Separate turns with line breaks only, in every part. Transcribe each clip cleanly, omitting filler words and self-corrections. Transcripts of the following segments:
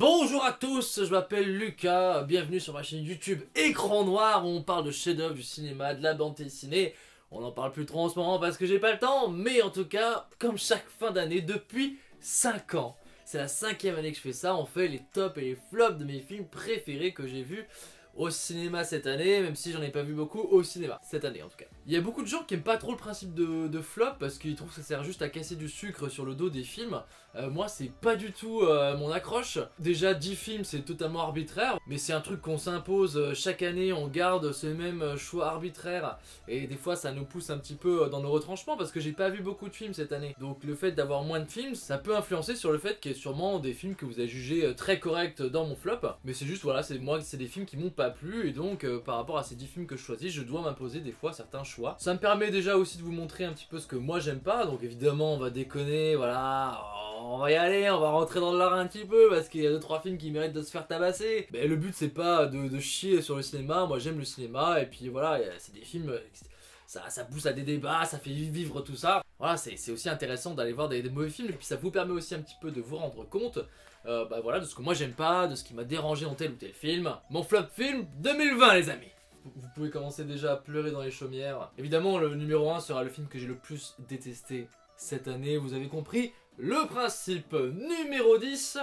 Bonjour à tous, je m'appelle Lucas, bienvenue sur ma chaîne YouTube Écran Noir où on parle de chefs-d'œuvre du cinéma, de la bande dessinée. On n'en parle plus trop en ce moment parce que j'ai pas le temps, mais en tout cas, comme chaque fin d'année, depuis 5 ans. C'est la 5e année que je fais ça, on fait les tops et les flops de mes films préférés que j'ai vus au cinéma cette année, même si j'en ai pas vu beaucoup au cinéma, cette année en tout cas. Il y a beaucoup de gens qui aiment pas trop le principe de flop parce qu'ils trouvent que ça sert juste à casser du sucre sur le dos des films. Moi c'est pas du tout mon accroche. Déjà 10 films c'est totalement arbitraire, mais c'est un truc qu'on s'impose chaque année, on garde ce même choix arbitraire et des fois ça nous pousse un petit peu dans nos retranchements parce que j'ai pas vu beaucoup de films cette année. Donc le fait d'avoir moins de films, ça peut influencer sur le fait qu'il y ait sûrement des films que vous avez jugés très corrects dans mon flop, mais c'est juste voilà, c'est des films qui m'ont pas plu et donc par rapport à ces 10 films que je choisis, je dois m'imposer des fois certains choix. Ça me permet déjà aussi de vous montrer un petit peu ce que moi j'aime pas, donc évidemment on va déconner, voilà, on va y aller, on va rentrer dans le lard un petit peu parce qu'il y a 2-3 films qui méritent de se faire tabasser. Mais le but c'est pas de chier sur le cinéma, moi j'aime le cinéma et puis voilà, c'est des films, ça pousse à des débats, ça fait vivre tout ça. Voilà, c'est aussi intéressant d'aller voir des mauvais films et puis ça vous permet aussi un petit peu de vous rendre compte voilà, de ce que moi j'aime pas, de ce qui m'a dérangé dans tel ou tel film. Mon flop film 2020 les amis. Vous pouvez commencer déjà à pleurer dans les chaumières. Évidemment le numéro 1 sera le film que j'ai le plus détesté cette année, vous avez compris le principe. Numéro 10,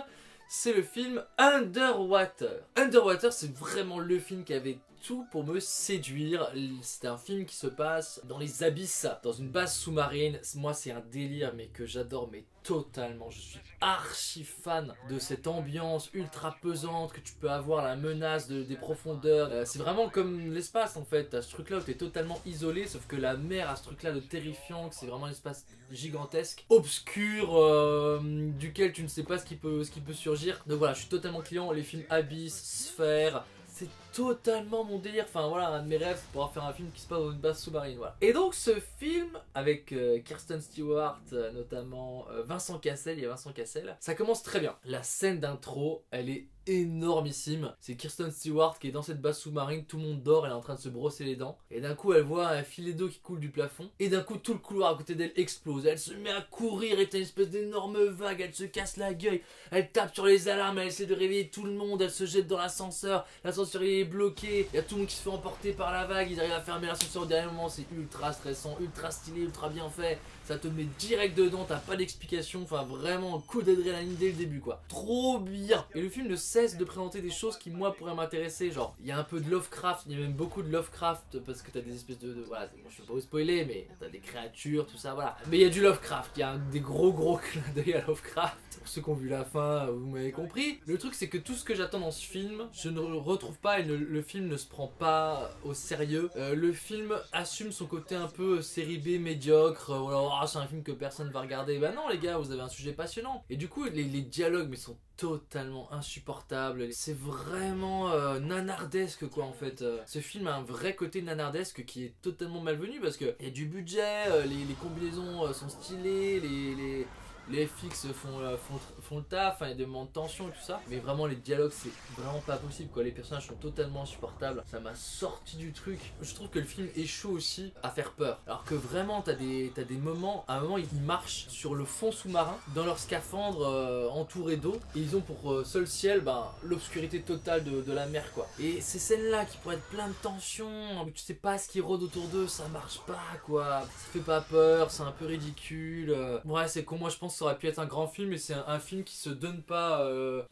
c'est le film Underwater. Underwater, c'est vraiment le film qui avait tout pour me séduire. C'est un film qui se passe dans les abysses, dans une base sous-marine. Moi, c'est un délire, mais que j'adore, mais totalement. Je suis archi fan de cette ambiance ultra pesante que tu peux avoir, la menace des profondeurs. C'est vraiment comme l'espace en fait. T'as ce truc là où t'es totalement isolé, sauf que la mer a ce truc là de terrifiant, que c'est vraiment un espace gigantesque, obscur, duquel tu ne sais pas ce qui peut surgir. Donc voilà, je suis totalement client. Les films Abyss, Sphère, c'est totalement mon délire. Enfin voilà, un de mes rêves c'est pouvoir faire un film qui se passe dans une base sous-marine, voilà. Et donc ce film avec Kristen Stewart, notamment Vincent Cassel, il y a Vincent Cassel, ça commence très bien. La scène d'intro, elle est énormissime. C'est Kristen Stewart qui est dans cette base sous-marine, tout le monde dort, elle est en train de se brosser les dents. Et d'un coup elle voit un filet d'eau qui coule du plafond. Et d'un coup tout le couloir à côté d'elle explose. Elle se met à courir et t'as une espèce d'énorme vague, elle se casse la gueule. Elle tape sur les alarmes, elle essaie de réveiller tout le monde, elle se jette dans l'ascenseur. L'ascenseur il est bloqué, il y a tout le monde qui se fait emporter par la vague, ils arrivent à fermer l'ascenseur au dernier moment, c'est ultra stressant, ultra stylé, ultra bien fait. Ça te met direct dedans, t'as pas d'explication, enfin vraiment un coup d'adrénaline dès le début quoi. Trop bien. Et le film ne cesse de présenter des choses qui moi pourraient m'intéresser, genre il y a un peu de Lovecraft, il y a même beaucoup de Lovecraft parce que t'as des espèces voilà, bon, je vais pas vous spoiler mais t'as des créatures, tout ça, voilà. Mais il y a du Lovecraft, il y a des gros clins d'œil à Lovecraft. Pour ceux qui ont vu la fin, vous m'avez compris. Le truc c'est que tout ce que j'attends dans ce film, je ne retrouve pas et le film ne se prend pas au sérieux. Le film assume son côté un peu série B médiocre, voilà, c'est un film que personne va regarder. Bah non les gars, vous avez un sujet passionnant. Et du coup les dialogues mais sont totalement insupportables. C'est vraiment nanardesque quoi en fait. Ce film a un vrai côté nanardesque qui est totalement malvenu parce que il y a du budget, les combinaisons sont stylées, les FX font le taf, il y a des moments de tension et tout ça. Mais vraiment les dialogues c'est vraiment pas possible quoi, les personnages sont totalement insupportables. Ça m'a sorti du truc. Je trouve que le film échoue aussi à faire peur. Alors que vraiment t'as des moments, à un moment ils marchent sur le fond sous-marin, dans leur scaphandre entouré d'eau. Et ils ont pour seul ciel l'obscurité totale de la mer quoi. Et ces scènes là qui pourraient être plein de tensions, tu sais pas ce qui rôde autour d'eux, ça marche pas quoi. Ça fait pas peur, c'est un peu ridicule. Ouais c'est con, moi je pense que ça aurait pu être un grand film et c'est un film qui se donne pas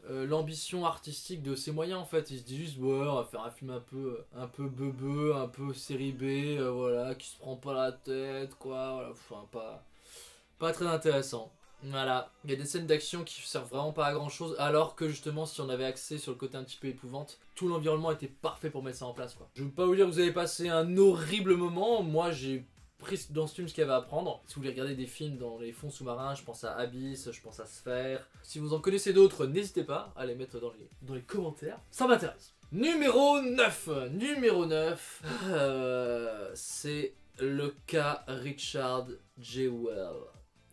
l'ambition artistique de ses moyens en fait. Il se dit juste ouais on va faire un film un peu beubeux, un peu série B, voilà, qui se prend pas la tête quoi, voilà, enfin pas très intéressant. Voilà, il y a des scènes d'action qui servent vraiment pas à grand chose alors que justement si on avait accès sur le côté un petit peu épouvante, tout l'environnement était parfait pour mettre ça en place quoi. Je veux pas vous dire que vous avez passé un horrible moment, moi j'ai pris dans ce film ce qu'il y avait à prendre. Si vous voulez regarder des films dans les fonds sous-marins, je pense à Abyss, je pense à Sphère. Si vous en connaissez d'autres, n'hésitez pas à les mettre dans les commentaires, ça m'intéresse. Numéro 9. Numéro 9, c'est le cas Richard Jewell.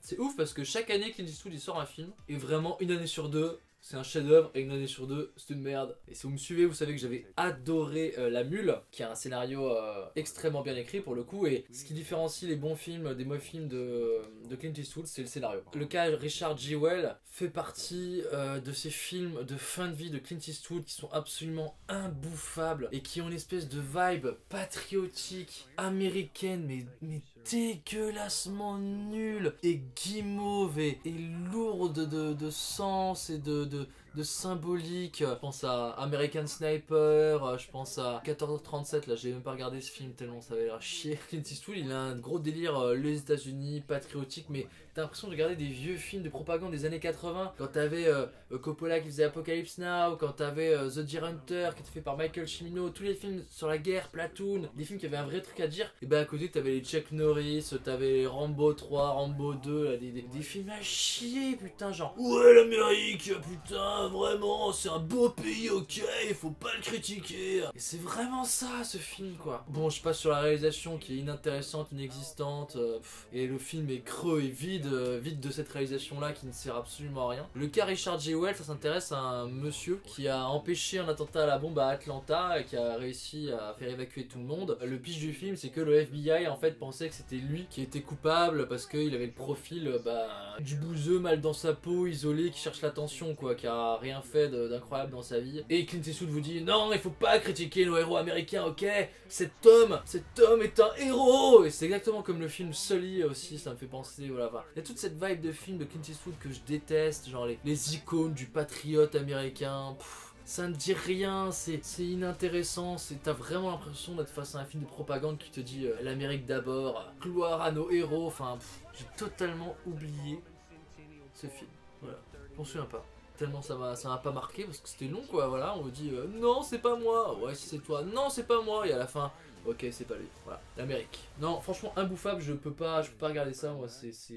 C'est ouf parce que chaque année Clint Eastwood il sort un film et vraiment une année sur deux c'est un chef-d'œuvre et une année sur deux, c'est une merde. Et si vous me suivez, vous savez que j'avais adoré La Mule, qui a un scénario extrêmement bien écrit pour le coup. Et ce qui différencie les bons films des mauvais films de Clint Eastwood, c'est le scénario. Le cas Richard G. Well fait partie de ces films de fin de vie de Clint Eastwood qui sont absolument imbouffables et qui ont une espèce de vibe patriotique, américaine, mais dégueulassement nulle et guimauve et lourde de sens et de symbolique. Je pense à American Sniper, je pense à 14h37, là j'ai même pas regardé ce film tellement ça avait l'air chier. Clint Eastwood il a un gros délire les États-Unis, patriotique, mais t'as l'impression de regarder des vieux films de propagande des années 80 quand t'avais Coppola qui faisait Apocalypse Now, quand t'avais The Deer Hunter qui était fait par Michael Cimino, tous les films sur la guerre, Platoon, des films qui avaient un vrai truc à dire. Et bah à côté t'avais les Chuck Norris, t'avais Rambo 3, Rambo 2, là, des films à chier putain, genre ouais l'Amérique putain vraiment c'est un beau pays, ok, il faut pas le critiquer. Et c'est vraiment ça ce film quoi. Bon je passe sur la réalisation qui est inintéressante, inexistante, et le film est creux et vide de cette réalisation là qui ne sert absolument à rien. Le cas Richard J. Wells, ça s'intéresse à un monsieur qui a empêché un attentat à la bombe à Atlanta et qui a réussi à faire évacuer tout le monde. Le pitch du film c'est que le FBI en fait pensait que c'était lui qui était coupable parce qu'il avait le profil du bouseux mal dans sa peau, isolé, qui cherche l'attention quoi, qui a rien fait d'incroyable dans sa vie. Et Clint Eastwood vous dit non il faut pas critiquer nos héros américains, ok, cet homme est un héros. Et c'est exactement comme le film Sully aussi, ça me fait penser, voilà, enfin, il y a toute cette vibe de film de Clint Eastwood que je déteste, genre les icônes du patriote américain, ça ne dit rien, c'est inintéressant, t'as vraiment l'impression d'être face à un film de propagande qui te dit l'Amérique d'abord, gloire à nos héros, enfin j'ai totalement oublié ce film, voilà, je m'en souviens pas. Tellement ça m'a pas marqué parce que c'était long quoi, voilà, on me dit non c'est pas moi, ouais si c'est toi, non c'est pas moi, et à la fin ok c'est pas lui, voilà, l'Amérique. Non franchement imbouffable, je peux pas regarder ça moi, je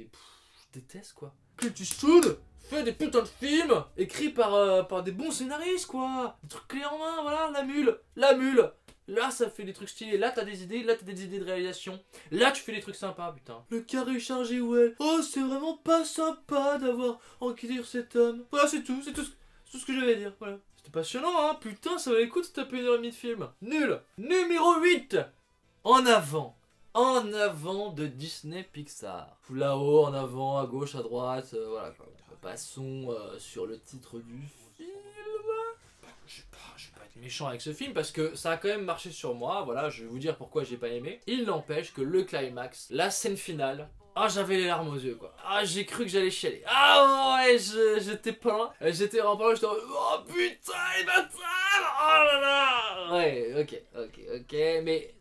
déteste quoi. Clint Eastwood fait des putains de films écrits par des bons scénaristes quoi, des trucs clés en main, voilà, la mule. Là ça fait des trucs stylés, là t'as des idées, de réalisation, là tu fais des trucs sympas putain. Le carré chargé ouais, oh c'est vraiment pas sympa d'avoir enquêté sur cet homme. Voilà c'est tout ce que j'avais à dire, voilà. C'était passionnant hein, putain ça valait le coup de se taper 1h30 de film. Nul. Numéro 8. En avant de Disney Pixar. Tout là-haut, en avant, à gauche, à droite, voilà quoi. Passons sur le titre du film. Je vais pas être méchant avec ce film parce que ça a quand même marché sur moi, voilà, je vais vous dire pourquoi j'ai pas aimé. Il n'empêche que le climax, la scène finale, ah j'avais les larmes aux yeux quoi. Ah j'ai cru que j'allais chialer. Ah ouais j'étais pas loin. J'étais vraiment pas loin, j'étais en mode, oh putain les bâtards. Oh là là. Ouais ok mais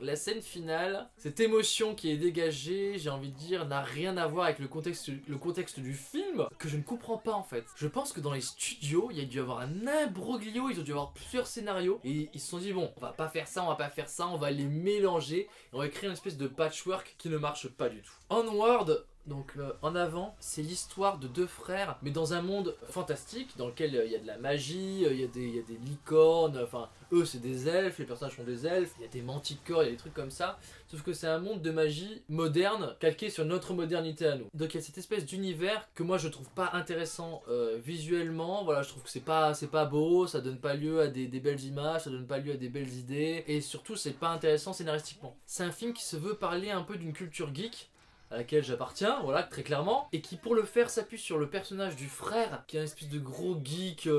la scène finale, cette émotion qui est dégagée, j'ai envie de dire, n'a rien à voir avec le contexte du film, que je ne comprends pas en fait. Je pense que dans les studios, il y a dû avoir un imbroglio, ils ont dû avoir plusieurs scénarios, et ils se sont dit bon, on va pas faire ça, on va les mélanger, et on va créer une espèce de patchwork qui ne marche pas du tout. Onward, donc en avant, c'est l'histoire de deux frères, mais dans un monde fantastique, dans lequel il y a de la magie, il y a des licornes, enfin eux c'est des elfes, les personnages sont des elfes, il y a des manticores, il y a des trucs comme ça, sauf que c'est un monde de magie moderne, calqué sur notre modernité à nous. Donc il y a cette espèce d'univers que moi je trouve pas intéressant visuellement, voilà, je trouve que c'est pas beau, ça donne pas lieu à des belles images, ça donne pas lieu à des belles idées, et surtout c'est pas intéressant scénaristiquement. C'est un film qui se veut parler un peu d'une culture geek, à laquelle j'appartiens, voilà, très clairement, et qui pour le faire s'appuie sur le personnage du frère, qui est un espèce de gros geek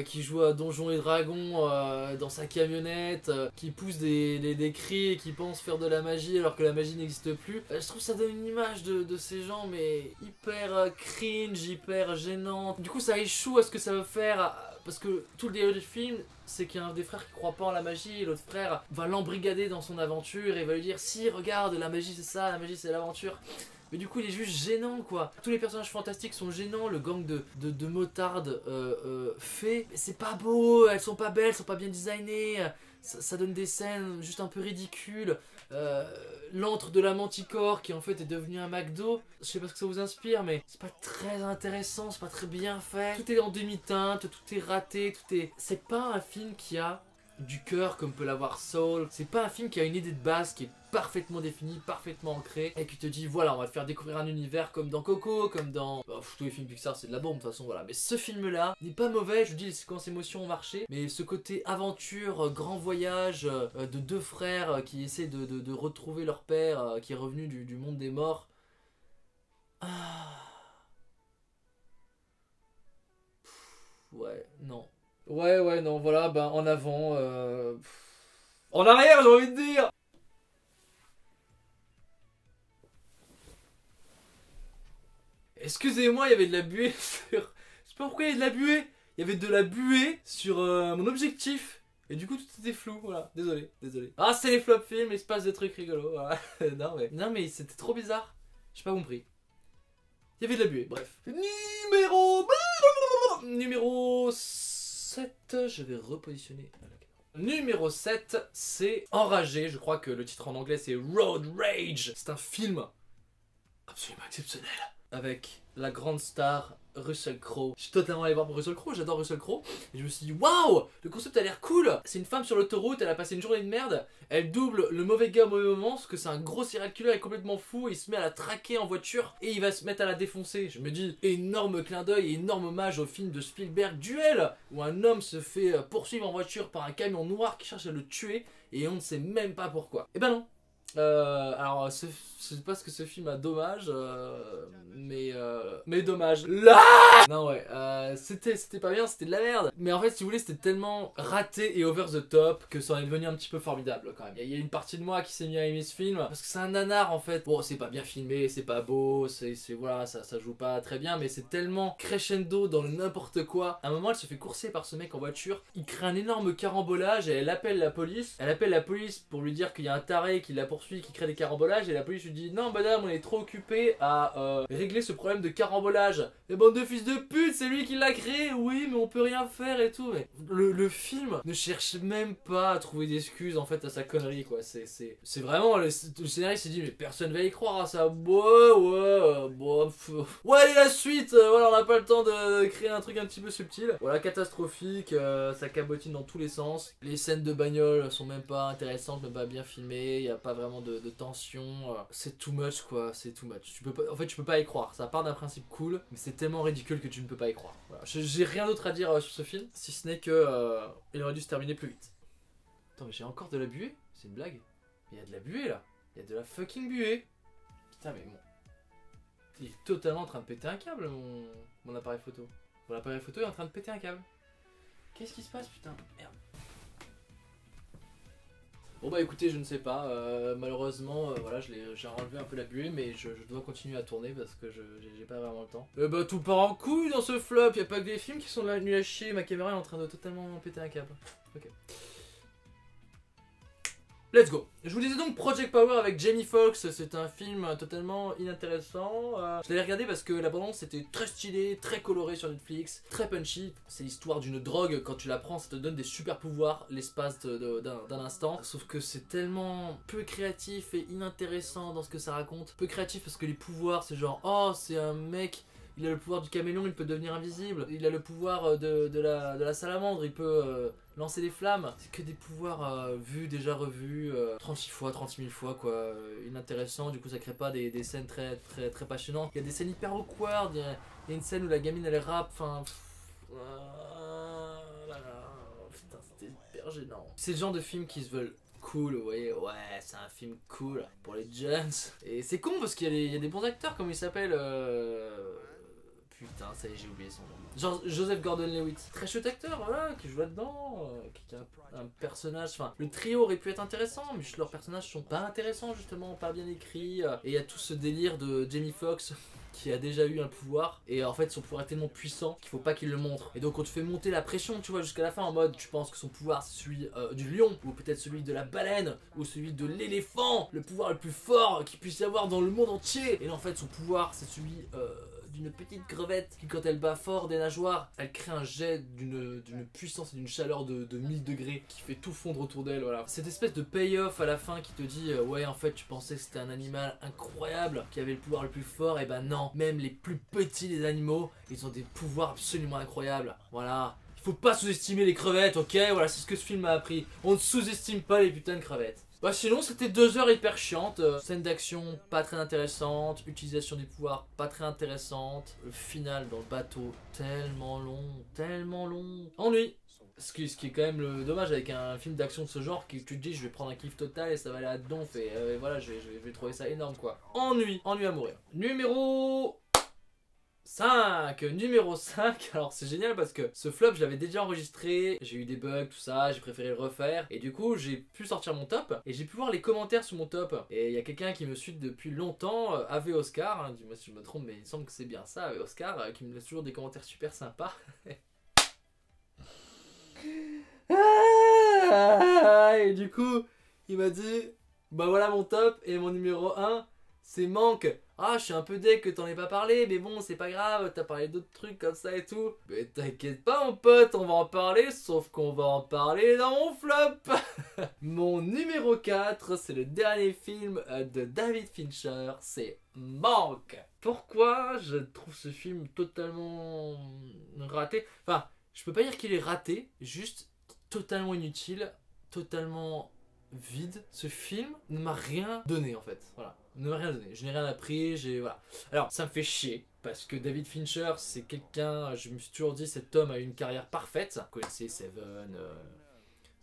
qui joue à Donjons et Dragons dans sa camionnette, qui pousse des cris et qui pense faire de la magie alors que la magie n'existe plus. Je trouve que ça donne une image de ces gens, mais hyper cringe, hyper gênante. Du coup ça échoue à ce que ça veut faire, parce que tout le délire du film, c'est qu'il y a un des frères qui croit pas en la magie et l'autre frère va l'embrigader dans son aventure et va lui dire si regarde la magie c'est ça, la magie c'est l'aventure. Mais du coup il est juste gênant quoi. Tous les personnages fantastiques sont gênants, le gang de motardes fait, mais c'est pas beau, elles sont pas belles, elles sont pas bien designées, ça donne des scènes juste un peu ridicules. L'antre de la Manticore qui en fait est devenu un McDo, je sais pas ce que ça vous inspire mais c'est pas très intéressant, c'est pas très bien fait, tout est en demi-teinte, tout est raté, c'est pas un film qui a du cœur comme peut l'avoir Soul. C'est pas un film qui a une idée de base qui est parfaitement définie, parfaitement ancrée et qui te dit voilà, on va te faire découvrir un univers comme dans Coco, comme dans... tous les films Pixar c'est de la bombe de toute façon, voilà. Mais ce film là n'est pas mauvais, je vous dis les séquences émotions ont marché, mais ce côté aventure, grand voyage de deux frères qui essaient de retrouver leur père qui est revenu du monde des morts. Ouais, non. Ouais, non, voilà, ben en avant, en arrière, j'ai envie de dire. Excusez-moi, il y avait de la buée sur... Je sais pas pourquoi il y a de la buée. Il y avait de la buée sur mon objectif. Et du coup, tout était flou, voilà. Désolé. Ah, c'est les flop films, il se passe des trucs rigolos, voilà. Non, mais c'était trop bizarre. J'ai pas compris. Il y avait de la buée, bref. Numéro 7, je vais repositionner. Numéro 7, c'est Enragé. Je crois que le titre en anglais c'est Road Rage. C'est un film absolument exceptionnel. Avec la grande star Russell Crowe. Je suis totalement allé voir pour Russell Crowe, j'adore Russell Crowe. Et je me suis dit, waouh, le concept a l'air cool. C'est une femme sur l'autoroute, elle a passé une journée de merde. Elle double le mauvais gars au mauvais moment, parce que c'est un gros serial killer, il est complètement fou. Il se met à la traquer en voiture et il va se mettre à la défoncer. Je me dis, énorme clin d'œil et énorme hommage au film de Spielberg Duel, où un homme se fait poursuivre en voiture par un camion noir qui cherche à le tuer et on ne sait même pas pourquoi. Et ben non. Alors, je sais pas ce que ce film a dommage, mais dommage. Là non, ouais, c'était pas bien, c'était de la merde. Mais en fait, si vous voulez, c'était tellement raté et over the top que ça en est devenu un petit peu formidable quand même. Il y a une partie de moi qui s'est mis à aimer ce film parce que c'est un nanar en fait. Bon, c'est pas bien filmé, c'est pas beau, voilà, ça joue pas très bien, mais c'est tellement crescendo dans le n'importe quoi. À un moment, elle se fait courser par ce mec en voiture, il crée un énorme carambolage et elle appelle la police. Elle appelle la police pour lui dire qu'il y a un taré qui la poursuit, qui crée des carambolages, et la police lui dit non madame, on est trop occupé à régler ce problème de carambolage. Et bande de fils de pute, c'est lui qui l'a créé, oui mais on peut rien faire et tout. Mais le film ne cherche même pas à trouver d'excuses en fait à sa connerie quoi. C'est vraiment le scénariste s'est dit mais personne va y croire à ça. Ouais, et la suite, voilà, on n'a pas le temps de créer un truc un petit peu subtil. Voilà, catastrophique, ça cabotine dans tous les sens. Les scènes de bagnole sont même pas intéressantes, même pas bien filmées, il n'y a pas vraiment de tension. C'est too much quoi, c'est too much. Tu peux pas, en fait, tu peux pas y croire. Ça part d'un principe cool, mais c'est tellement ridicule que tu ne peux pas y croire. Voilà. J'ai rien d'autre à dire sur ce film, si ce n'est que il aurait dû se terminer plus vite. Attends, mais j'ai encore de la buée? C'est une blague? Il y a de la buée là. Il y a de la fucking buée. Putain, mais bon. Il est totalement en train de péter un câble, mon appareil photo. Mon appareil photo est en train de péter un câble. Qu'est-ce qui se passe, putain? Merde. Bon bah écoutez, je ne sais pas, malheureusement, voilà, j'ai enlevé un peu la buée, mais je dois continuer à tourner parce que j'ai pas vraiment le temps. Bah tout part en couille dans ce flop, y a pas que des films qui sont là nuls à chier, ma caméra est en train de totalement péter un câble. Ok. Let's go. Je vous disais donc Project Power avec Jamie Foxx, c'est un film totalement inintéressant. Je l'avais regardé parce que la bande-annonce était très stylée, très colorée sur Netflix, très punchy. C'est l'histoire d'une drogue, quand tu la prends ça te donne des super pouvoirs l'espace d'un instant. Sauf que c'est tellement peu créatif et inintéressant dans ce que ça raconte. Peu créatif parce que les pouvoirs c'est genre oh c'est un mec... Il a le pouvoir du caméléon, il peut devenir invisible. Il a le pouvoir de la salamandre, il peut lancer des flammes. C'est que des pouvoirs vus, déjà revus, 36 fois, 36 000 fois, quoi. Inintéressant, du coup ça crée pas des scènes très passionnantes. Il y a des scènes hyper awkward, il y a une scène où la gamine elle rappe, enfin... Putain, c'était hyper gênant. C'est le genre de film qui se veulent cool, vous voyez, ouais, c'est un film cool pour les jeunes. Et c'est con parce qu'il y a des bons acteurs, comme il s'appelle... Putain, ça y est, j'ai oublié son nom. Genre Joseph Gordon-Levitt. Très chouette acteur, voilà, qui joue là-dedans, qui a un personnage... Enfin, le trio aurait pu être intéressant, mais juste leurs personnages sont pas intéressants, justement, pas bien écrits. Et il y a tout ce délire de Jamie Foxx, qui a déjà eu un pouvoir, et en fait son pouvoir est tellement puissant qu'il faut pas qu'il le montre. Et donc on te fait monter la pression, tu vois, jusqu'à la fin, en mode, tu penses que son pouvoir c'est celui du lion, ou peut-être celui de la baleine, ou celui de l'éléphant, le pouvoir le plus fort qu'il puisse y avoir dans le monde entier. Et là en fait son pouvoir c'est celui... d'une petite crevette qui quand elle bat fort des nageoires, elle crée un jet d'une puissance et d'une chaleur de 1000 degrés qui fait tout fondre autour d'elle, voilà. Cette espèce de payoff à la fin qui te dit ouais en fait tu pensais que c'était un animal incroyable qui avait le pouvoir le plus fort, et ben non, même les plus petits des animaux ils ont des pouvoirs absolument incroyables, voilà. Il faut pas sous-estimer les crevettes, ok? Voilà, c'est ce que ce film m'a appris. On ne sous-estime pas les putains de crevettes. Bah sinon c'était 2 heures hyper chiantes, scène d'action pas très intéressante, utilisation des pouvoirs pas très intéressante, le final dans le bateau tellement long, ennui. Ce qui est quand même le dommage avec un film d'action de ce genre, que tu te dis je vais prendre un kiff total et ça va aller à donf et voilà je vais trouver ça énorme quoi. Ennui à mourir. Numéro 5, alors c'est génial parce que ce flop je l'avais déjà enregistré, j'ai eu des bugs, tout ça, j'ai préféré le refaire et du coup j'ai pu sortir mon top et j'ai pu voir les commentaires sous mon top et il y a quelqu'un qui me suit depuis longtemps, AV Oscar, hein, dis-moi si je me trompe mais il me semble que c'est bien ça, AV Oscar, qui me laisse toujours des commentaires super sympas. Et du coup il m'a dit bah voilà mon top et mon numéro 1 c'est Manque. Ah, je suis un peu deg que t'en aies pas parlé, mais bon, c'est pas grave, t'as parlé d'autres trucs comme ça et tout. Mais t'inquiète pas, mon pote, on va en parler, sauf qu'on va en parler dans mon flop. Mon numéro 4, c'est le dernier film de David Fincher, c'est Manque. Pourquoi je trouve ce film totalement raté? Enfin, je peux pas dire qu'il est raté, juste totalement inutile, totalement vide. Ce film ne m'a rien donné en fait, voilà. Ne m'a rien donné, je n'ai rien appris, voilà. Alors ça me fait chier parce que David Fincher c'est quelqu'un, je me suis toujours dit cet homme a une carrière parfaite. Vous connaissez Seven,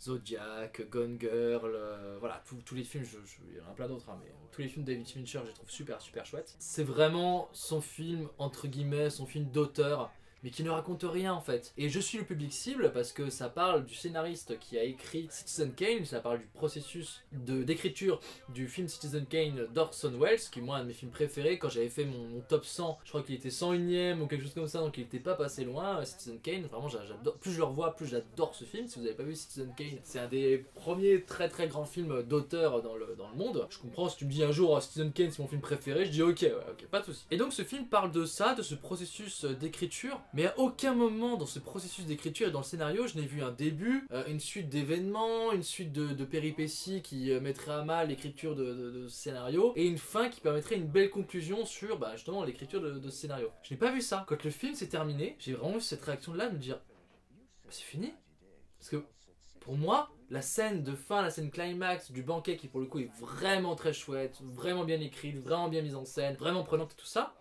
Zodiac, Gone Girl, voilà tous les films, il y en a plein d'autres hein, mais tous les films de David Fincher je les trouve super chouettes. C'est vraiment son film entre guillemets, son film d'auteur, mais qui ne raconte rien en fait. Et je suis le public cible parce que ça parle du scénariste qui a écrit Citizen Kane, ça parle du processus d'écriture du film Citizen Kane d'Orson Welles, qui est moi un de mes films préférés. Quand j'avais fait mon top 100, je crois qu'il était 101ème ou quelque chose comme ça, donc il était pas passé loin. Citizen Kane, vraiment j'adore, plus je le revois, plus j'adore ce film. Si vous n'avez pas vu Citizen Kane, c'est un des premiers très grands films d'auteur dans le monde. Je comprends, si tu me dis un jour Citizen Kane c'est mon film préféré, je dis ok, ouais, ok, pas de soucis. Et donc ce film parle de ça, de ce processus d'écriture. Mais à aucun moment dans ce processus d'écriture et dans le scénario, je n'ai vu un début, une suite d'événements, une suite de péripéties qui mettraient à mal l'écriture de ce scénario, et une fin qui permettrait une belle conclusion sur justement l'écriture de ce scénario. Je n'ai pas vu ça. Quand le film s'est terminé, j'ai vraiment eu cette réaction-là de me dire c'est fini. Parce que pour moi, la scène de fin, la scène climax du banquet qui pour le coup est vraiment très chouette, vraiment bien écrite, vraiment bien mise en scène, vraiment prenante et tout ça,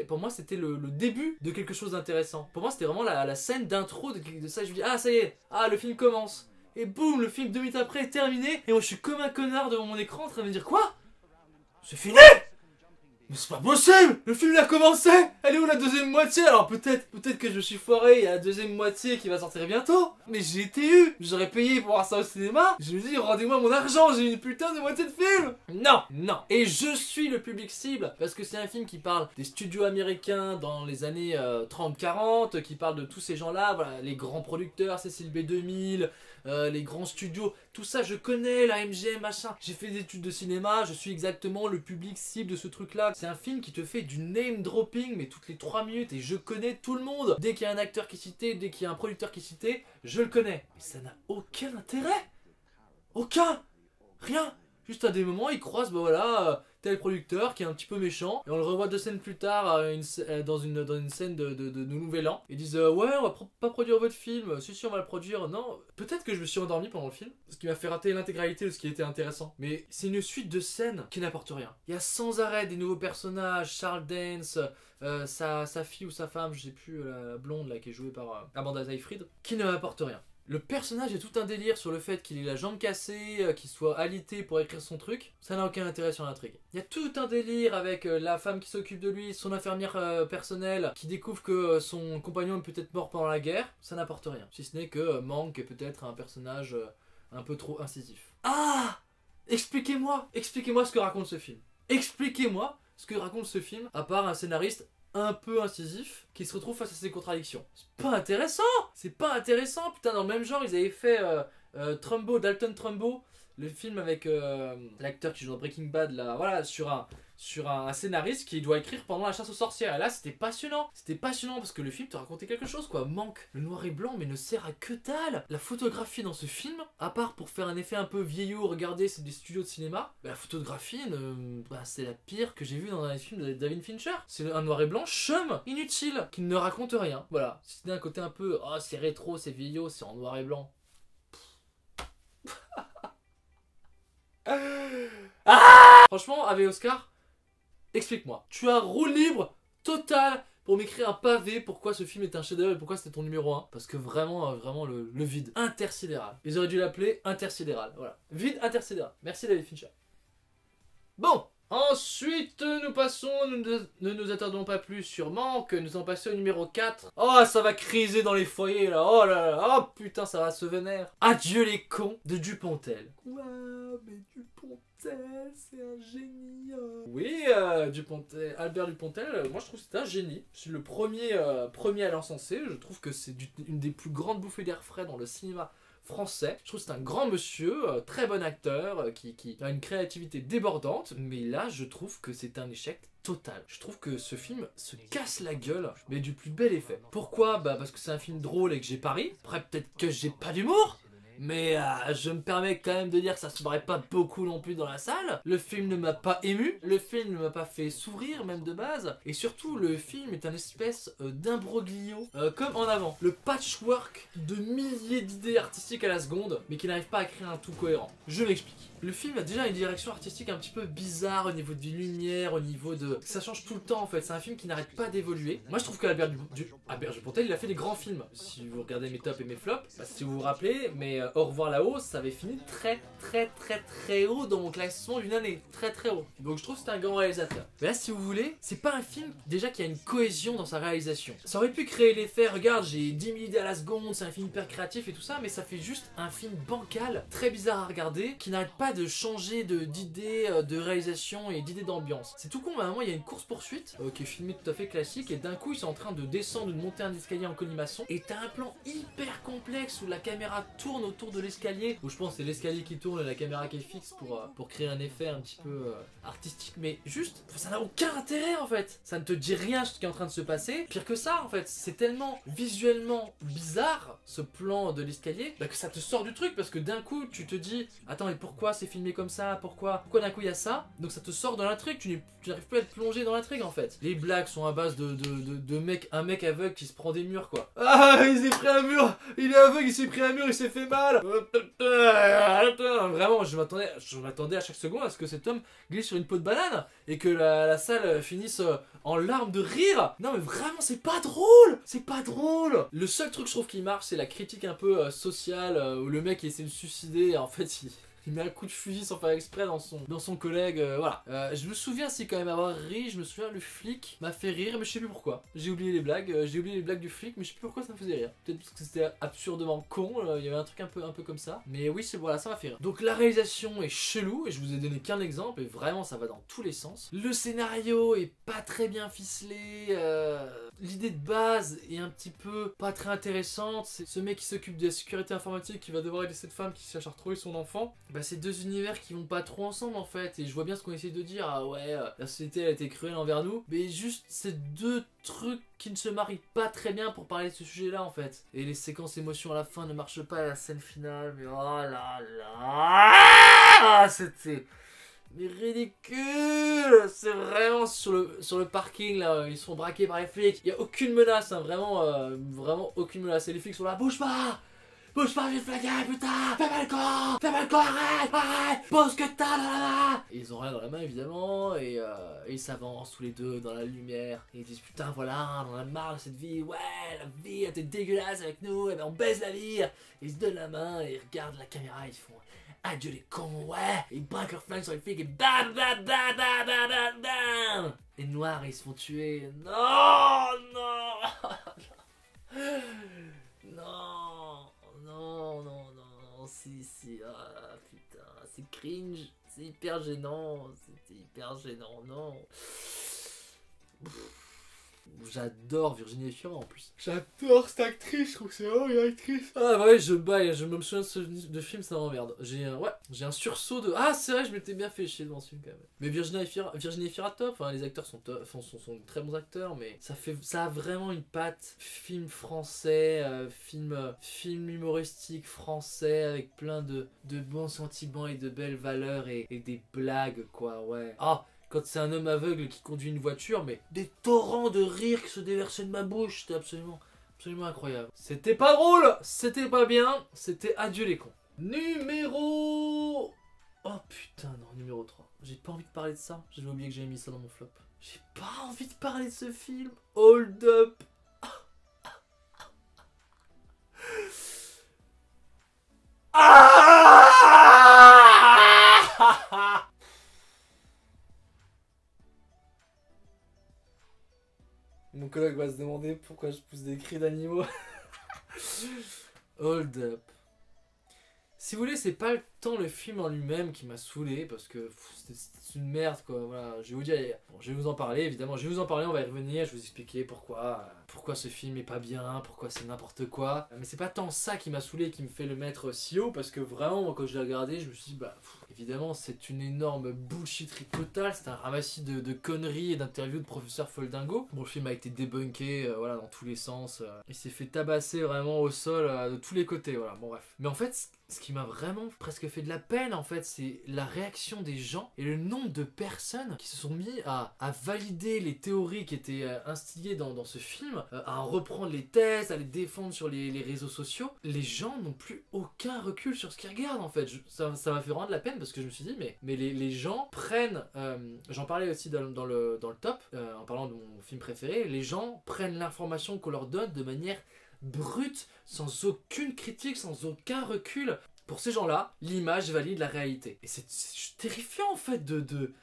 pour moi c'était le début de quelque chose d'intéressant. Pour moi c'était vraiment la scène d'intro de ça, je me dis ah ça y est, le film commence. Et boum, le film 2 minutes après est terminé et moi je suis comme un connard devant mon écran en train de me dire quoi? C'est fini? Mais c'est pas possible! Le film il a commencé! Elle est où la deuxième moitié? Alors peut-être que je me suis foiré, il y a la deuxième moitié qui va sortir bientôt. Mais j'ai été eu! J'aurais payé pour voir ça au cinéma. Je me dis rendez-moi mon argent, j'ai une putain de moitié de film! Non! Et je suis le public cible parce que c'est un film qui parle des studios américains dans les années 30-40, qui parle de tous ces gens-là, voilà, les grands producteurs, Cécile B2000, les grands studios, tout ça je connais, la MGM, machin. J'ai fait des études de cinéma, je suis exactement le public cible de ce truc-là. C'est un film qui te fait du name dropping, mais toutes les 3 minutes, et je connais tout le monde. Dès qu'il y a un acteur qui est cité, dès qu'il y a un producteur qui est cité, je le connais. Mais ça n'a aucun intérêt. Aucun. Rien. Juste à des moments, ils croisent, voilà, tel producteur qui est un petit peu méchant, et on le revoit 2 scènes plus tard dans une scène de Nouvel An. Ils disent ouais, on va pas produire votre film, si on va le produire. Non, peut-être que je me suis endormi pendant le film, ce qui m'a fait rater l'intégralité de ce qui était intéressant. Mais c'est une suite de scènes qui n'apportent rien. Il y a sans arrêt des nouveaux personnages, Charles Dance, sa fille ou sa femme, je sais plus, la blonde là qui est jouée par Amanda Seyfried, qui ne m'apportent rien. Le personnage a tout un délire sur le fait qu'il ait la jambe cassée, qu'il soit alité pour écrire son truc. Ça n'a aucun intérêt sur l'intrigue. Il y a tout un délire avec la femme qui s'occupe de lui, son infirmière personnelle, qui découvre que son compagnon est peut-être mort pendant la guerre. Ça n'apporte rien. Si ce n'est que Manque est peut-être un personnage un peu trop incisif. Ah! Expliquez-moi ce que raconte ce film. Expliquez-moi ce que raconte ce film, à part un scénariste un peu incisif qui se retrouve face à ses contradictions. C'est pas intéressant. Putain, dans le même genre ils avaient fait Dalton Trumbo, le film avec l'acteur qui joue dans Breaking Bad là, voilà, sur sur un scénariste qui doit écrire pendant la chasse aux sorcières. Et là, c'était passionnant. C'était passionnant parce que le film te racontait quelque chose, quoi. Manque le noir et blanc, mais ne sert à que dalle. La photographie dans ce film, à part pour faire un effet un peu vieillot, regardez, c'est des studios de cinéma, bah, la photographie, c'est la pire que j'ai vue dans un film de David Fincher. C'est un noir et blanc chum, inutile, qui ne raconte rien. Voilà. Si c'était un côté un peu, oh, c'est rétro, c'est vieillot, c'est en noir et blanc. Ah, franchement, avec Oscar, explique-moi. Tu as roue libre total pour m'écrire un pavé pourquoi ce film est un chef-d'œuvre et pourquoi c'était ton numéro 1. Parce que vraiment, vraiment le vide intersidéral. Ils auraient dû l'appeler intersidéral. Voilà. Vide intersidéral. Merci David Fincher. Bon. Ensuite, nous passons, ne nous attardons pas plus sur Manque, nous en passons au numéro 4. Oh, ça va criser dans les foyers là, oh là là, oh putain, ça va se vénère. Adieu les cons de Dupontel. Ouais, mais Dupontel, c'est un génie. Oui, Dupontel, Albert Dupontel, moi je trouve que c'est un génie. Je suis le premier à l'encenser, je trouve que c'est une des plus grandes bouffées d'air frais dans le cinéma français. Je trouve que c'est un grand monsieur, très bon acteur, qui a une créativité débordante, mais là je trouve que c'est un échec total. Je trouve que ce film se casse la gueule, mais du plus bel effet. Pourquoi? Bah parce que c'est un film drôle et que j'ai pas ri. Après peut-être que j'ai pas d'humour, mais je me permets quand même de dire que ça se paraît pas beaucoup non plus dans la salle. Le film ne m'a pas ému, le film ne m'a pas fait sourire même de base, et surtout le film est un espèce d'imbroglio, comme en avant. Le patchwork de milliers d'idées artistiques à la seconde, mais qui n'arrive pas à créer un tout cohérent. Je m'explique. Le film a déjà une direction artistique un petit peu bizarre au niveau des lumières, au niveau de... Ça change tout le temps en fait, c'est un film qui n'arrête pas d'évoluer. Moi je trouve qu'Albert Dupontel il a fait des grands films. Si vous regardez mes tops et mes flops, bah, si vous vous rappelez, mais Au revoir là-haut, ça avait fini très haut dans mon classement d'une année. Très haut. Donc je trouve que c'est un grand réalisateur. Mais là si vous voulez, c'est pas un film déjà qui a une cohésion dans sa réalisation. Ça aurait pu créer l'effet, regarde j'ai 10 000 idées à la seconde, c'est un film hyper créatif et tout ça, mais ça fait juste un film bancal, très bizarre à regarder, qui n'arrête pas de changer d'idées de réalisation et d'idées d'ambiance. C'est tout con, mais à un moment il y a une course poursuite qui est filmée tout à fait classique et d'un coup ils sont en train de descendre ou de monter un escalier en colimaçon et t'as un plan hyper complexe où la caméra tourne autour de l'escalier, où je pense que c'est l'escalier qui tourne et la caméra qui est fixe pour créer un effet un petit peu artistique, mais juste ça n'a aucun intérêt en fait. Ça ne te dit rien ce qui est en train de se passer. Pire que ça en fait, c'est tellement visuellement bizarre ce plan de l'escalier bah, que ça te sort du truc parce que d'un coup tu te dis attends mais pourquoi c'est filmé comme ça, pourquoi d'un coup il y a ça, donc ça te sort dans l'intrigue, tu n'arrives plus à être plongé dans l'intrigue en fait. Les blagues sont à base un mec aveugle qui se prend des murs quoi. Ah il s'est pris un mur, il est aveugle, il s'est pris un mur, il s'est fait mal. Vraiment je m'attendais à chaque seconde à ce que cet homme glisse sur une peau de banane et que la salle finisse en larmes de rire. Non mais vraiment c'est pas drôle, c'est pas drôle. Le seul truc je trouve qui marche c'est la critique un peu sociale où le mec essaie de se suicider et en fait il met un coup de fusil sans faire exprès dans son collègue, voilà. Je me souviens si quand même avoir ri, je me souviens le flic m'a fait rire, mais je sais plus pourquoi. J'ai oublié les blagues du flic, mais je sais plus pourquoi ça me faisait rire. Peut-être parce que c'était absurdement con, il y avait un truc un peu comme ça. Mais oui, voilà, ça m'a fait rire. Donc la réalisation est chelou, et je vous ai donné qu'un exemple, et vraiment ça va dans tous les sens. Le scénario est pas très bien ficelé, l'idée de base est un petit peu pas très intéressante. C'est ce mec qui s'occupe de la sécurité informatique qui va devoir aider cette femme qui cherche à retrouver son enfant. Bah, c'est deux univers qui vont pas trop ensemble en fait, et je vois bien ce qu'on essaie de dire, ah ouais, la société elle a été cruelle envers nous, mais juste c'est deux trucs qui ne se marient pas très bien pour parler de ce sujet là en fait. Et les séquences émotions à la fin ne marchent pas à la scène finale, mais oh là là, c'était... mais ridicule. C'est vraiment sur le parking là, ils sont braqués par les flics, il y a aucune menace, hein, vraiment aucune menace, et les flics sont là, bouge pas, je vais te flaguer, putain! Fais pas le con, arrête! Pose que t'as, là! Et ils ont rien dans la main, évidemment, et ils s'avancent tous les deux dans la lumière, et ils disent, putain, voilà, on en a marre de cette vie, ouais, la vie, elle était dégueulasse avec nous, et ben on baise la vie! Et ils se donnent la main, et ils regardent la caméra, et ils font, adieu les cons, ouais! Et ils braquent leur flingue sur les flics, et bam, bam, bam, bam, bam, bam, bam! Les noirs, ils se font tuer, non! Si, ah putain, c'est cringe, c'est hyper gênant, non. J'adore Virginie Efira en plus. J'adore cette actrice, je trouve que c'est vraiment une actrice. Ah ouais, je baille, je me souviens de film, ça m'emmerde. J'ai un sursaut de... Ah c'est vrai, je m'étais bien fait chier devant ce film quand même. Mais Virginie Efira top, enfin les acteurs sont top, sont de très bons acteurs, mais ça a vraiment une patte film français, film humoristique français avec plein de bons sentiments et de belles valeurs et des blagues quoi, ouais. Ah, quand c'est un homme aveugle qui conduit une voiture, mais des torrents de rire qui se déversaient de ma bouche, c'était absolument incroyable. C'était pas drôle, c'était pas bien, c'était adieu les cons. Numéro... Oh putain non, numéro 3. J'ai pas envie de parler de ça, j'avais oublié que j'avais mis ça dans mon flop. J'ai pas envie de parler de ce film. Hold Up. Mon collègue va se demander pourquoi je pousse des cris d'animaux. Hold Up. Si vous voulez, c'est pas tant le film en lui-même qui m'a saoulé, parce que c'est une merde quoi, voilà. Je vais vous dire, bon, je vais vous en parler évidemment, on va y revenir, je vais vous expliquer pourquoi ce film est pas bien, pourquoi c'est n'importe quoi. Mais c'est pas tant ça qui m'a saoulé, qui me fait le mettre si haut, parce que vraiment, moi, quand je l'ai regardé, je me suis dit, évidemment, c'est une énorme bullshitterie totale, c'est un ramassis de conneries et d'interviews de professeur Foldingo. Bon, le film a été débunké, voilà, dans tous les sens, il s'est fait tabasser vraiment au sol de tous les côtés, voilà, bon bref. Mais en fait, ce qui m'a vraiment presque fait de la peine, en fait, c'est la réaction des gens et le nombre de personnes qui se sont mis à valider les théories qui étaient instillées dans ce film, à en reprendre les thèses, à les défendre sur les réseaux sociaux. Les gens n'ont plus aucun recul sur ce qu'ils regardent, en fait. Ça m'a fait vraiment de la peine parce que je me suis dit, mais les gens prennent... J'en parlais aussi dans le top, en parlant de mon film préféré, les gens prennent l'information qu'on leur donne de manière brute, sans aucune critique, sans aucun recul. Pour ces gens-là, l'image valide la réalité. Et c'est terrifiant en fait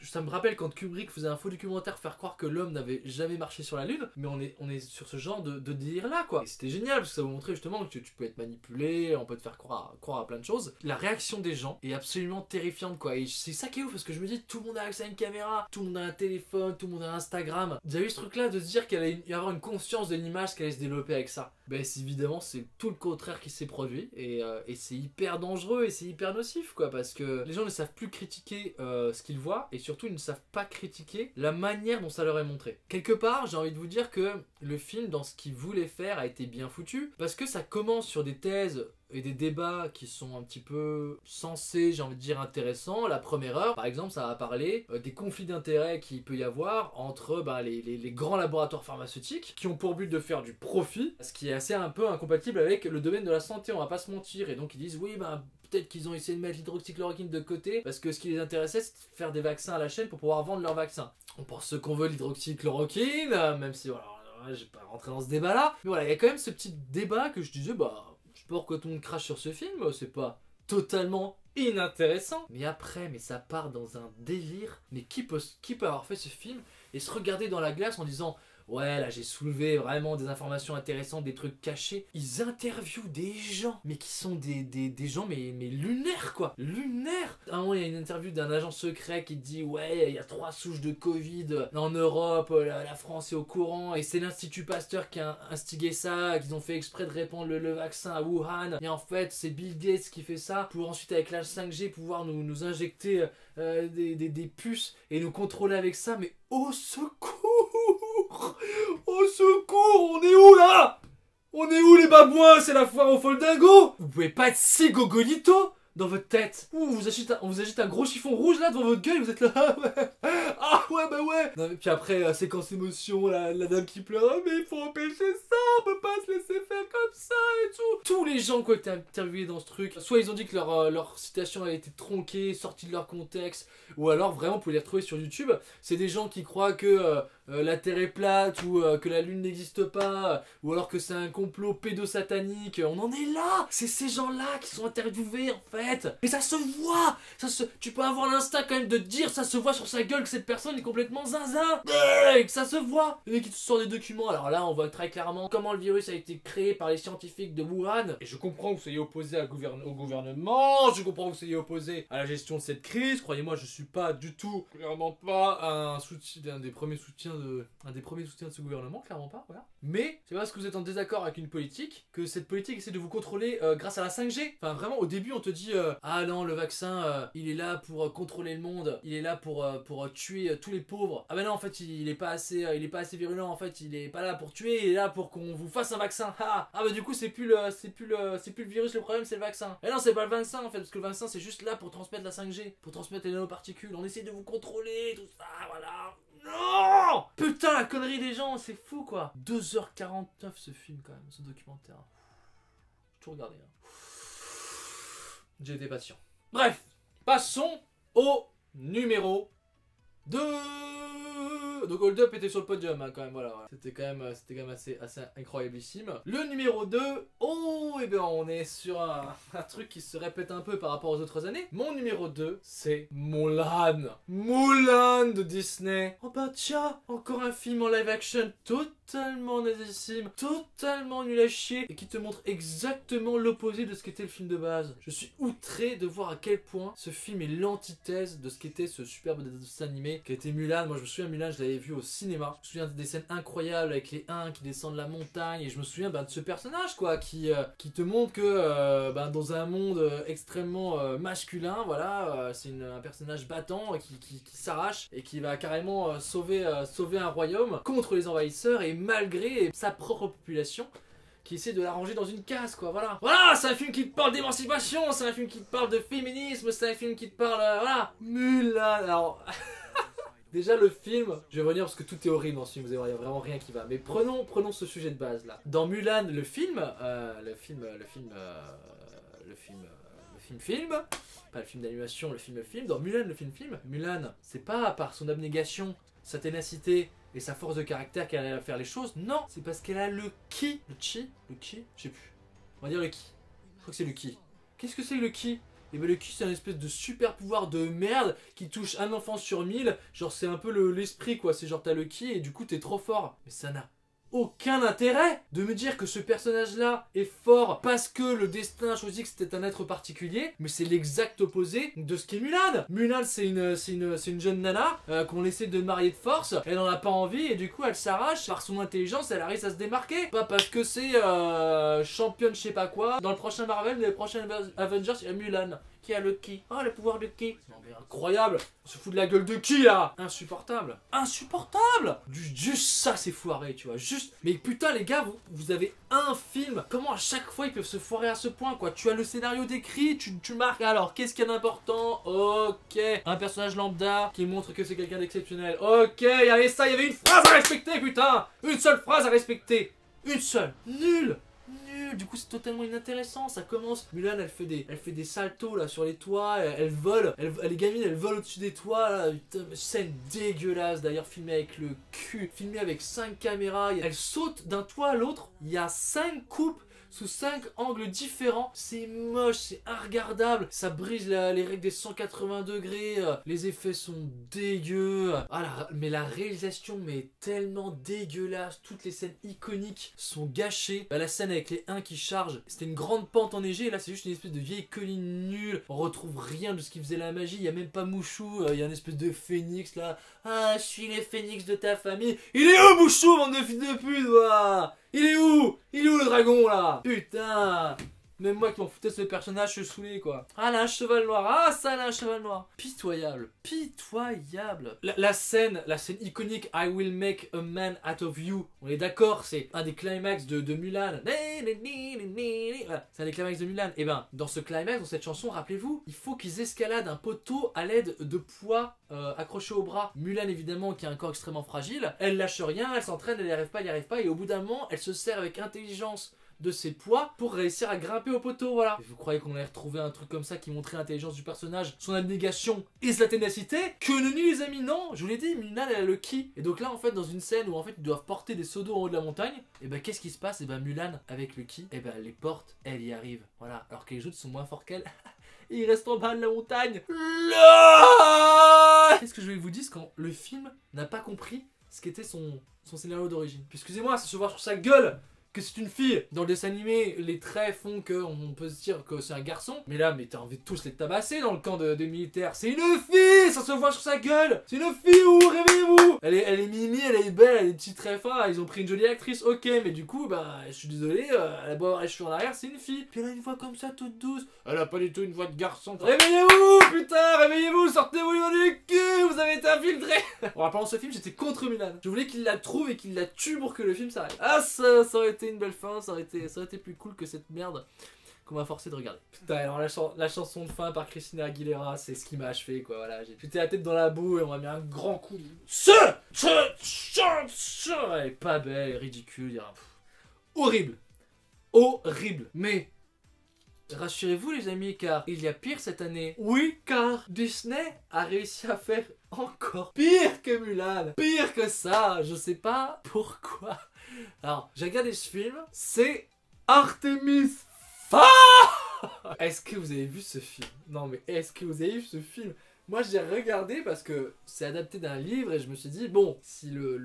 Ça me rappelle quand Kubrick faisait un faux documentaire faire croire que l'homme n'avait jamais marché sur la Lune, mais on est sur ce genre de délire là quoi. Et c'était génial parce que ça vous montrait justement que tu peux être manipulé, on peut te faire croire à plein de choses. La réaction des gens est absolument terrifiante quoi. Et c'est ça qui est ouf parce que je me dis tout le monde a accès à une caméra, tout le monde a un téléphone, tout le monde a un Instagram. Vous avez eu ce truc là de se dire qu'il allait y avoir une conscience de l'image qui allait se développer avec ça. Ben évidemment c'est tout le contraire qui s'est produit et c'est hyper dangereux et c'est hyper nocif quoi parce que les gens ne savent plus critiquer ce qu'ils voient et surtout ils ne savent pas critiquer la manière dont ça leur est montré. Quelque part j'ai envie de vous dire que le film dans ce qu'il voulait faire a été bien foutu parce que ça commence sur des thèses et des débats qui sont un petit peu sensés, j'ai envie de dire intéressants. La première heure, par exemple, ça va parler des conflits d'intérêts qu'il peut y avoir entre les grands laboratoires pharmaceutiques qui ont pour but de faire du profit, ce qui est assez un peu incompatible avec le domaine de la santé, on va pas se mentir. Et donc ils disent oui, peut-être qu'ils ont essayé de mettre l'hydroxychloroquine de côté parce que ce qui les intéressait c'est de faire des vaccins à la chaîne pour pouvoir vendre leurs vaccins. On pense ce qu'on veut l'hydroxychloroquine, même si voilà, je vais pas rentrer dans ce débat là. Mais voilà, il y a quand même ce petit débat que je disais je sais pas pourquoi tout le monde crache sur ce film, c'est pas totalement inintéressant. Mais après, ça part dans un délire. Mais qui peut avoir fait ce film et se regarder dans la glace en disant ouais là j'ai soulevé vraiment des informations intéressantes, des trucs cachés. Ils interviewent des gens, mais qui sont des gens mais lunaires quoi, lunaires. À un moment il y a une interview d'un agent secret qui dit ouais il y a 3 souches de Covid en Europe, la France est au courant et c'est l'Institut Pasteur qui a instigé ça, qu'ils ont fait exprès de répandre le vaccin à Wuhan et en fait c'est Bill Gates qui fait ça pour ensuite avec la 5G pouvoir nous injecter des puces et nous contrôler avec ça. Mais au secours! Au secours! On est où là? On est où les babouins? C'est la foire au Foldingo! Vous pouvez pas être si gogolito dans votre tête. Ouh, on vous agite un gros chiffon rouge là devant votre gueule, vous êtes là, ah ouais, bah ouais. Non, mais puis après, séquence émotion, la dame qui pleure, ah, mais il faut empêcher ça, on peut pas se laisser faire comme ça et tout. Tous les gens qui ont été interviewés dans ce truc, soit ils ont dit que leur citation a été tronquée, sortie de leur contexte, ou alors vraiment, vous pouvez les retrouver sur YouTube, c'est des gens qui croient que la Terre est plate, ou que la Lune n'existe pas, ou alors que c'est un complot pédosatanique, on en est là. C'est ces gens-là qui sont interviewés en fait. Mais ça se voit, tu peux avoir l'instinct quand même de dire, ça se voit sur sa gueule que cette personne est complètement zinzin, et que ça se voit. Et qui te sort des documents, alors là on voit très clairement comment le virus a été créé par les scientifiques de Wuhan. Et je comprends que vous soyez opposé au gouvernement, je comprends que vous soyez opposé à la gestion de cette crise, croyez-moi je suis pas du tout, clairement pas un des premiers soutiens un des premiers soutiens de ce gouvernement, clairement pas, voilà. Mais c'est parce que vous êtes en désaccord avec une politique que cette politique essaie de vous contrôler grâce à la 5G. Enfin vraiment au début on te dit ah non le vaccin il est là pour contrôler le monde, il est là pour tuer tous les pauvres. Ah ben non en fait il est pas assez virulent, en fait il est pas là pour tuer, il est là pour qu'on vous fasse un vaccin. Ah bah du coup c'est plus le virus le problème, c'est le vaccin. Et non c'est pas le vaccin en fait, parce que le vaccin c'est juste là pour transmettre la 5G, pour transmettre les nanoparticules. On essaie de vous contrôler, tout ça, voilà. Non putain la connerie des gens, c'est fou quoi. 2h49 ce film quand même, ce documentaire. Tout regardé. Hein. J'ai été patient. Bref, passons au numéro 2. Donc Hold Up était sur le podium hein, quand même, voilà. C'était quand même assez incroyablissime. Le numéro 2, oh et bien on est sur un truc qui se répète un peu par rapport aux autres années. Mon numéro 2, c'est Mulan. Mulan de Disney. Oh bah tiens, encore un film en live action totalement nazissime, totalement nul à chier, et qui te montre exactement l'opposé de ce qu'était le film de base. Je suis outré de voir à quel point ce film est l'antithèse de ce qu'était ce superbe dessin animé qui était Mulan. Moi je me souviens, Mulan je l'avais vu au cinéma. Je me souviens des scènes incroyables avec les uns qui descendent la montagne, et je me souviens de ce personnage quoi qui te montre que dans un monde extrêmement masculin, voilà, c'est un personnage battant qui s'arrache et qui va carrément sauver un royaume contre les envahisseurs, et malgré sa propre population qui essaie de l'arranger dans une case quoi, voilà. Voilà, c'est un film qui te parle d'émancipation, c'est un film qui te parle de féminisme, c'est un film qui te parle, voilà. Mulan, alors... Déjà le film, je vais revenir parce que tout est horrible dans ce film, vous allez voir, il n'y a vraiment rien qui va. Mais prenons ce sujet de base là. Dans Mulan, le film, pas le film d'animation, le film, dans Mulan, le film, Mulan, c'est pas par son abnégation, sa ténacité et sa force de caractère qu'elle va faire les choses, non, c'est parce qu'elle a le chi, je sais plus, on va dire le ki, je crois que c'est le ki. Qu'est-ce que c'est le ki? Et ben le ki c'est un espèce de super pouvoir de merde qui touche un enfant sur 1000, genre c'est un peu l'esprit quoi, c'est genre t'as le ki et du coup t'es trop fort. Mais ça n'a aucun intérêt de me dire que ce personnage là est fort parce que le destin a choisi que c'était un être particulier, mais c'est l'exact opposé de ce qu'est Mulan. Mulan c'est une jeune nana qu'on essaie de marier de force, elle en a pas envie et du coup elle s'arrache, par son intelligence elle arrive à se démarquer, pas parce que c'est championne je sais pas quoi. Dans le prochain Marvel, les prochains Avengers, il y a Mulan qui a le ki. Oh le pouvoir de ki. Non mais incroyable. On se fout de la gueule de qui là? Insupportable. Insupportable. Juste ça c'est foiré tu vois. Juste. Mais putain les gars, vous avez un film. Comment à chaque fois ils peuvent se foirer à ce point quoi? Tu as le scénario décrit, tu marques. Alors qu'est-ce qu'il y a d'important? Ok. Un personnage lambda qui montre que c'est quelqu'un d'exceptionnel. Ok. Il y avait ça, il y avait une phrase à respecter putain. Une seule phrase à respecter. Une seule. Nul. Du coup c'est totalement inintéressant. Ça commence, Mulan elle fait des saltos là sur les toits, elle vole, les gamines elles volent au-dessus des toits là, putain, scène dégueulasse d'ailleurs, filmée avec le cul, filmée avec 5 caméras, elle saute d'un toit à l'autre, il y a 5 coupes sous 5 angles différents, c'est moche, c'est regardable, ça brise les règles des 180 degrés, les effets sont dégueux, mais la réalisation mais est tellement dégueulasse, toutes les scènes iconiques sont gâchées, la scène avec les 1 qui chargent, c'était une grande pente enneigée, et là c'est juste une espèce de vieille colline nulle, on retrouve rien de ce qui faisait la magie, il n'y a même pas Mouchou, il y a une espèce de phénix là, ah je suis les phénix de ta famille, il est où Mouchou, bande de fils de pute, voilà. Il est où le dragon là? Putain. Même moi qui m'en foutais de ce personnage, je suis saoulé quoi. Ah là un cheval noir, ah ça là un cheval noir. Pitoyable, pitoyable. La scène iconique I will make a man out of you. On est d'accord, c'est un des climax de Mulan. Voilà, c'est un des climax de Mulan. Et ben dans ce climax, dans cette chanson, rappelez-vous, il faut qu'ils escaladent un poteau à l'aide de poids accrochés au bras. Mulan évidemment qui a un corps extrêmement fragile, elle lâche rien, elle s'entraîne, elle n'y arrive pas, et au bout d'un moment, elle se sert avec intelligence de ses poids pour réussir à grimper au poteau, voilà. Et vous croyez qu'on allait retrouver un truc comme ça qui montrait l'intelligence du personnage, son abnégation et sa ténacité? Que nenni les amis, non. Je vous l'ai dit, Mulan elle a le ki. Et donc là en fait dans une scène où en fait ils doivent porter des seaux d'eau en haut de la montagne, et ben qu'est-ce qui se passe? Et ben Mulan avec le ki, et ben elle les porte, elle y arrive, voilà. Alors que les autres sont moins forts qu'elle. Et il reste en bas de la montagne. Qu'est-ce que je vais vous dire quand le film n'a pas compris ce qu'était son scénario d'origine? Puis excusez-moi, c'est se voir sur sa gueule que c'est une fille. Dans le dessin animé, les traits font qu'on peut se dire que c'est un garçon. Mais là, mais t'as envie de tous les tabasser dans le camp des militaires. C'est une fille, ça se voit sur sa gueule. C'est une fille, réveillez-vous. Elle est mimi, elle est belle, elle a des petits traits fins. Ils ont pris une jolie actrice, ok. Mais du coup, bah, je suis désolé, elle a beau avoir les cheveux en arrière, c'est une fille. Puis elle a une voix comme ça, toute douce. Elle a pas du tout une voix de garçon. Réveillez-vous, putain, réveillez-vous, sortez-vous du cul, vous avez été infiltré. En parlant de ce film, j'étais contre Mulan. Je voulais qu'il la trouve et qu'il la tue pour que le film s'arrête. Ah, ça aurait été une belle fin, ça aurait été plus cool que cette merde qu'on m'a forcé de regarder. Putain, alors la chanson de fin par Christina Aguilera, c'est ce qui m'a achevé, quoi, voilà. J'étais la tête dans la boue et on m'a mis un grand coup de... Elle est pas belle, elle est ridicule, horrible. Horrible. Mais... rassurez-vous les amis, car il y a pire cette année. Oui, car Disney a réussi à faire encore pire que Mulan. Pire que ça, je sais pas pourquoi. Alors, j'ai regardé ce film, c'est Artemis Fowl. Est-ce que vous avez vu ce film? Non mais est-ce que vous avez vu ce film? Moi j'ai regardé parce que c'est adapté d'un livre et je me suis dit bon, si le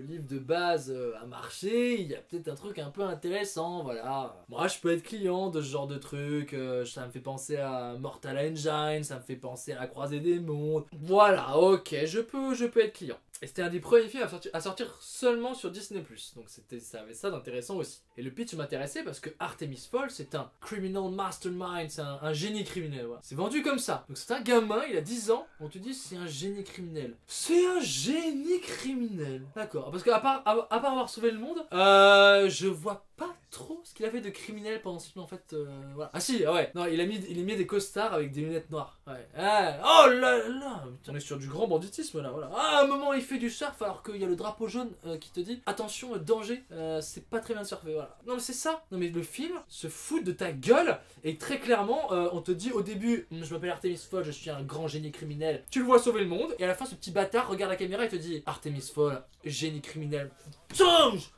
livre de base a marché, il y a peut-être un truc un peu intéressant, voilà. Moi je peux être client de ce genre de truc, ça me fait penser à Mortal Engine, ça me fait penser à La Croisée des Mondes. Voilà, ok, je peux être client. Et c'était un des premiers films à sortir seulement sur Disney+. Donc ça avait ça d'intéressant aussi. Et le pitch m'intéressait parce que Artemis Fowl, c'est un criminal mastermind, c'est un génie criminel. Voilà. C'est vendu comme ça. Donc c'est un gamin, il a 10 ans, on te dit c'est un génie criminel. C'est un génie criminel. D'accord. Parce qu'à part avoir sauvé le monde, je vois pas trop ce qu'il a fait de criminel pendant ce film en fait. Voilà. Ah si, ouais. Non, il a mis des costards avec des lunettes noires. Ouais. Ah, oh là là. Putain, on est sur du grand banditisme là. Voilà. Ah, à un moment il fait du surf alors qu'il y a le drapeau jaune qui te dit attention, danger. C'est pas très bien de surfer. Voilà. Non mais c'est ça. Non mais le film se fout de ta gueule et très clairement on te dit au début je m'appelle Artemis Fowl, je suis un grand génie criminel. Tu le vois sauver le monde et à la fin ce petit bâtard regarde la caméra et te dit Artemis Fowl, génie criminel. Change.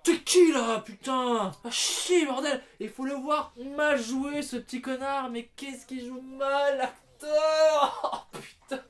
T'es qui là, putain? Ah chier, bordel. Il faut le voir mal jouer, ce petit connard. Mais qu'est-ce qu'il joue mal, l'acteur? Oh putain.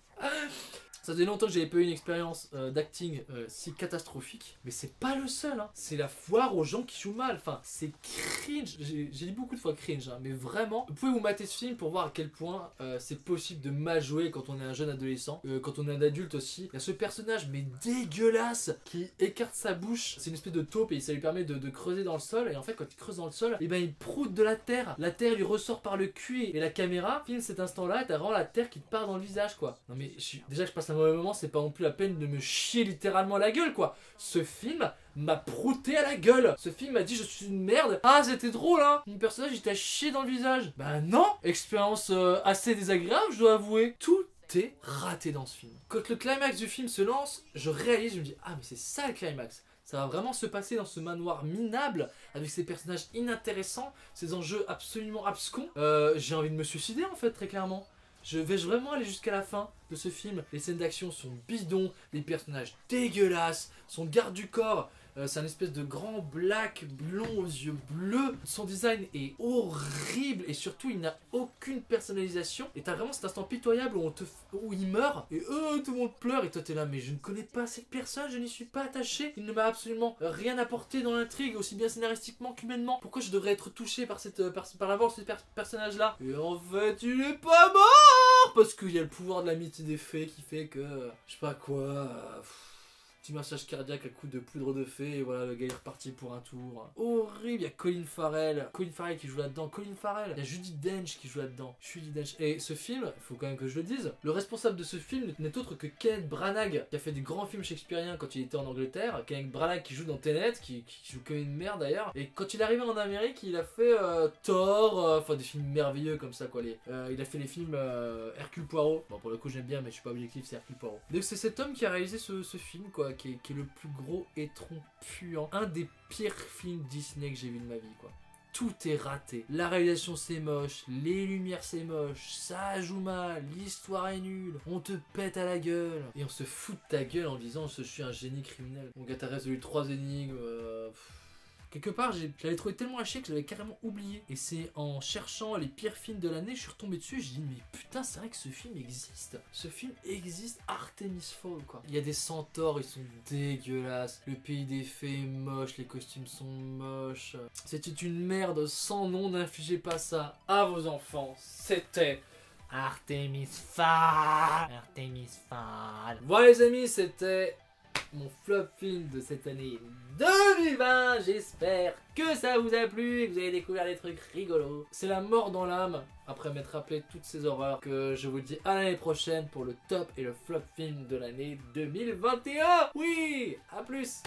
Ça faisait longtemps que j'avais pas eu une expérience d'acting si catastrophique. Mais c'est pas le seul, hein. C'est la foire aux gens qui jouent mal. Enfin, c'est cringe. J'ai dit beaucoup de fois cringe, hein, mais vraiment. Vous pouvez vous mater ce film pour voir à quel point c'est possible de mal jouer quand on est un jeune adolescent. Quand on est un adulte aussi. Il y a ce personnage, mais dégueulasse, qui écarte sa bouche. C'est une espèce de taupe et ça lui permet de creuser dans le sol. Et en fait, quand il creuse dans le sol, et ben il proute de la terre. La terre lui ressort par le cul. Et la caméra filme cet instant-là et t'as vraiment la terre qui te part dans le visage, quoi. Non mais déjà je passe un mauvais moment, c'est pas non plus la peine de me chier littéralement à la gueule, quoi. Ce film m'a prouté à la gueule. Ce film m'a dit je suis une merde. Ah, c'était drôle, hein. Mon personnage il t'a chié dans le visage. Bah non. Expérience assez désagréable, je dois avouer. Tout est raté dans ce film. Quand le climax du film se lance, je réalise, je me dis ah mais c'est ça le climax. Ça va vraiment se passer dans ce manoir minable avec ces personnages inintéressants, ces enjeux absolument abscons. J'ai envie de me suicider en fait, très clairement. Vais-je vraiment aller jusqu'à la fin de ce film? Les scènes d'action sont bidons, les personnages dégueulasses, son garde du corps, c'est un espèce de grand black blond aux yeux bleus. Son design est horrible et surtout il n'a aucune personnalisation. Et t'as vraiment cet instant pitoyable où il meurt et tout le monde pleure et toi t'es là mais je ne connais pas cette personne, je n'y suis pas attaché. Il ne m'a absolument rien apporté dans l'intrigue, aussi bien scénaristiquement qu'humainement. Pourquoi je devrais être touché par la mort de ce personnage là? Et en fait il est pas mort parce qu'il y a le pouvoir de l'amitié des fées qui fait que je sais pas quoi. Petit massage cardiaque à coup de poudre de fée et voilà, le gars est reparti pour un tour. Horrible. Il y a Colin Farrell qui joue là-dedans. Il y a Judi Dench qui joue là-dedans. Et ce film, il faut quand même que je le dise, le responsable de ce film n'est autre que Kenneth Branagh, qui a fait des grands films shakespeariens quand il était en Angleterre. Kenneth Branagh qui joue dans Tenet, qui joue comme une merde d'ailleurs. Et quand il est arrivé en Amérique, il a fait Thor, enfin des films merveilleux comme ça quoi. Il a fait les films Hercule Poirot. Bon pour le coup j'aime bien mais je suis pas objectif, c'est Hercule Poirot. Donc c'est cet homme qui a réalisé ce film quoi. Qui est le plus gros étron puant. Un des pires films Disney que j'ai vu de ma vie, quoi. Tout est raté. La réalisation c'est moche, les lumières c'est moche, ça joue mal, l'histoire est nulle, on te pète à la gueule. Et on se fout de ta gueule en disant je suis un génie criminel. Donc t'as résolu 3 énigmes,
Quelque part, je l'avais trouvé tellement haché que je l'avais carrément oublié. Et c'est en cherchant les pires films de l'année, je suis retombé dessus et j'ai dit mais putain, c'est vrai que ce film existe. Ce film existe, Artemis Fowl quoi. Il y a des centaures, ils sont dégueulasses. Le pays des fées est moche, les costumes sont moches. C'était une merde sans nom, n'infligez pas ça à vos enfants. C'était Artemis Fowl. Artemis Fowl. Voilà les amis, c'était mon flop film de cette année 2020. J'espère que ça vous a plu et que vous avez découvert des trucs rigolos. C'est la mort dans l'âme, après m'être rappelé toutes ces horreurs, que je vous dis à l'année prochaine pour le top et le flop film de l'année 2021. Oui, à plus.